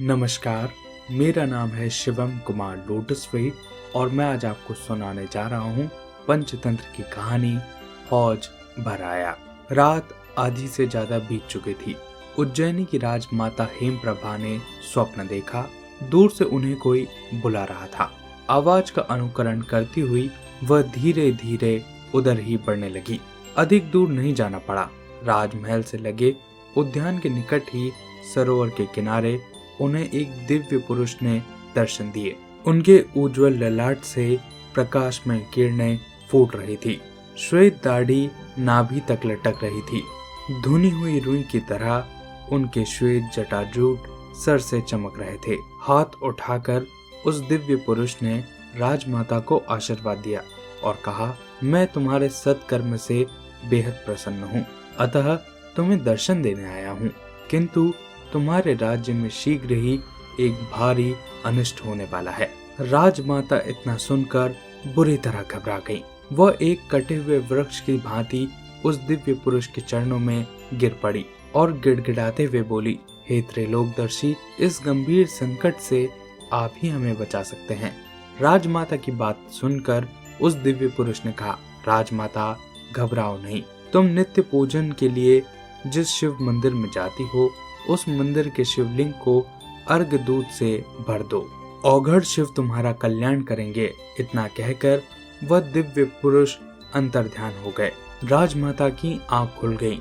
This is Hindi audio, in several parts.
नमस्कार, मेरा नाम है शिवम कुमार लोटसवे और मैं आज आपको सुनाने जा रहा हूँ पंचतंत्र की कहानी हौज भराया। रात आधी से ज्यादा बीत चुकी थी। उज्जैनी की राजमाता हेमप्रभा ने स्वप्न देखा। दूर से उन्हें कोई बुला रहा था। आवाज का अनुकरण करती हुई वह धीरे धीरे उधर ही बढ़ने लगी। अधिक दूर नहीं जाना पड़ा। राजमहल से लगे उद्यान के निकट ही सरोवर के किनारे उन्हें एक दिव्य पुरुष ने दर्शन दिए। उनके उज्जवल ललाट से प्रकाश में किरणें फूट रही थी। श्वेत दाढ़ी नाभि तक लटक रही थी। धुनी हुई रुई की तरह उनके श्वेत जटाजूट सर से चमक रहे थे। हाथ उठाकर उस दिव्य पुरुष ने राजमाता को आशीर्वाद दिया और कहा, मैं तुम्हारे सत्कर्म से बेहद प्रसन्न हूँ, अतः तुम्हें दर्शन देने आया हूँ, किंतु तुम्हारे राज्य में शीघ्र ही एक भारी अनिष्ट होने वाला है। राजमाता इतना सुनकर बुरी तरह घबरा गई। वह एक कटे हुए वृक्ष की भांति उस दिव्य पुरुष के चरणों में गिर पड़ी और गिड़गिड़ाते हुए बोली, हे त्रैलोकदर्शी, इस गंभीर संकट से आप ही हमें बचा सकते हैं। राजमाता की बात सुनकर उस दिव्य पुरुष ने कहा, राजमाता घबराओ नहीं, तुम नित्य पूजन के लिए जिस शिव मंदिर में जाती हो उस मंदिर के शिवलिंग को अर्घ दूध से भर दो, औघड़ शिव तुम्हारा कल्याण करेंगे। इतना कहकर वह दिव्य पुरुष अंतर्ध्यान हो गए। राजमाता की आंख खुल गई।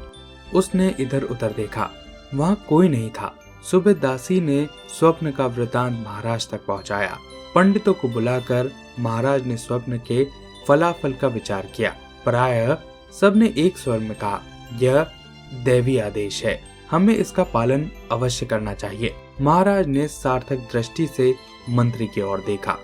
उसने इधर उधर देखा, वहाँ कोई नहीं था। सुबह दासी ने स्वप्न का वृतांत महाराज तक पहुँचाया। पंडितों को बुलाकर महाराज ने स्वप्न के फलाफल का विचार किया। प्रायः सबने एक स्वर में कहा, यह दैवी आदेश है, हमें इसका पालन अवश्य करना चाहिए। महाराज ने सार्थक दृष्टि से मंत्री की ओर देखा।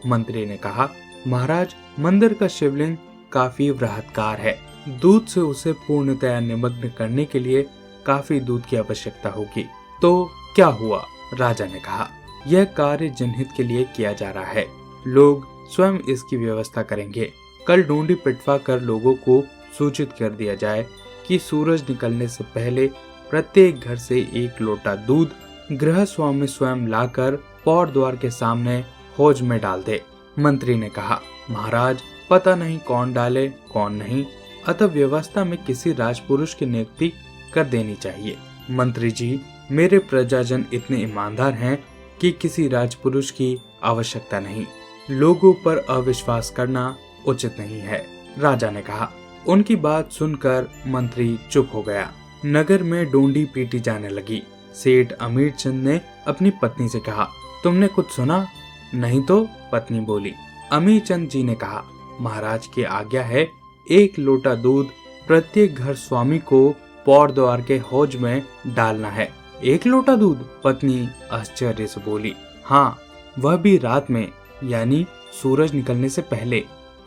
मंत्री ने कहा, महाराज, मंदिर का शिवलिंग काफी बृहत्कार है। दूध से उसे पूर्णतया निमग्न करने के लिए काफी दूध की आवश्यकता होगी। तो क्या हुआ? राजा ने कहा, यह कार्य जनहित के लिए किया जा रहा है। लोग स्वयं इसकी व्यवस्था करेंगे। कल डोंडी पिटवा कर लोगों को सूचित कर दिया जाए कि सूरज निकलने से पहले प्रत्येक घर से एक लोटा दूध गृह स्वामी स्वयं लाकर पौर द्वार के सामने हौज में डाल दे। मंत्री ने कहा, महाराज, पता नहीं कौन डाले कौन नहीं, अतः व्यवस्था में किसी राजपुरुष की नियुक्ति कर देनी चाहिए। मंत्री जी, मेरे प्रजाजन इतने ईमानदार हैं कि किसी राजपुरुष की आवश्यकता नहीं। लोगों पर अविश्वास करना उचित नहीं है। राजा ने कहा। उनकी बात सुनकर मंत्री चुप हो गया। नगर में डोंडी पीटी जाने लगी। सेठ अमीर चंद ने अपनी पत्नी से कहा, तुमने कुछ सुना? नहीं तो, पत्नी बोली। अमीर चंद जी ने कहा, महाराज की आज्ञा है, एक लोटा दूध प्रत्येक घर स्वामी को पौर द्वार के हौज में डालना है। एक लोटा दूध? पत्नी आश्चर्य से बोली। हाँ, वह भी रात में, यानी सूरज निकलने से पहले।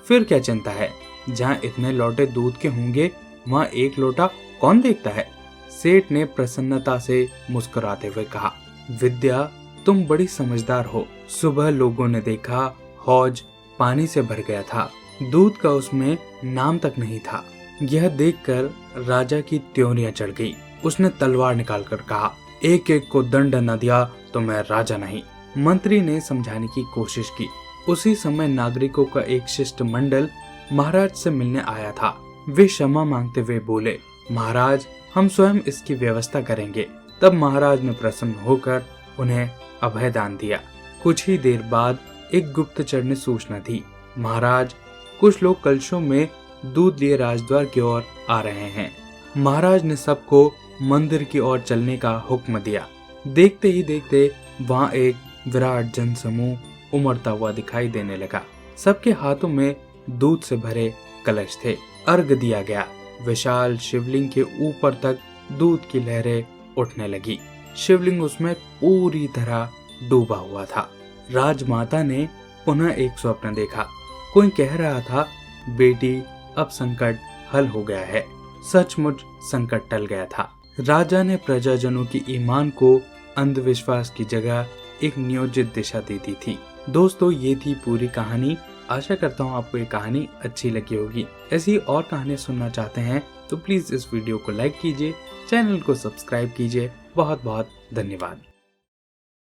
फिर क्या चिंता है? जहाँ इतने लोटे दूध के होंगे वहाँ एक लोटा कौन देखता है? सेठ ने प्रसन्नता से मुस्कुराते हुए कहा, विद्या, तुम बड़ी समझदार हो। सुबह लोगों ने देखा हौज पानी से भर गया था, दूध का उसमें नाम तक नहीं था। यह देखकर राजा की त्योरियां चढ़ गई। उसने तलवार निकालकर कहा, एक एक को दंड न दिया तो मैं राजा नहीं। मंत्री ने समझाने की कोशिश की। उसी समय नागरिकों का एक शिष्ट मंडल महाराज से मिलने आया था। वे क्षमा मांगते हुए बोले, महाराज, हम स्वयं इसकी व्यवस्था करेंगे। तब महाराज ने प्रसन्न होकर उन्हें अभय दान दिया। कुछ ही देर बाद एक गुप्तचर ने सूचना दी, महाराज, कुछ लोग कलशों में दूध लिए राजद्वार की ओर आ रहे हैं। महाराज ने सबको मंदिर की ओर चलने का हुक्म दिया। देखते ही देखते वहाँ एक विराट जनसमूह उमड़ता हुआ दिखाई देने लगा। सबके हाथों में दूध से भरे कलश थे। अर्घ दिया गया। विशाल शिवलिंग के ऊपर तक दूध की लहरें उठने लगी। शिवलिंग उसमें पूरी तरह डूबा हुआ था। राजमाता ने पुनः एक स्वप्न देखा। कोई कह रहा था, बेटी, अब संकट हल हो गया है। सचमुच संकट टल गया था। राजा ने प्रजाजनों की ईमान को अंधविश्वास की जगह एक नियोजित दिशा दे दी थी। दोस्तों, ये थी पूरी कहानी। आशा करता हूँ आपको ये कहानी अच्छी लगी होगी। ऐसी और कहानियाँ सुनना चाहते हैं तो प्लीज इस वीडियो को लाइक कीजिए, चैनल को सब्सक्राइब कीजिए। बहुत बहुत धन्यवाद।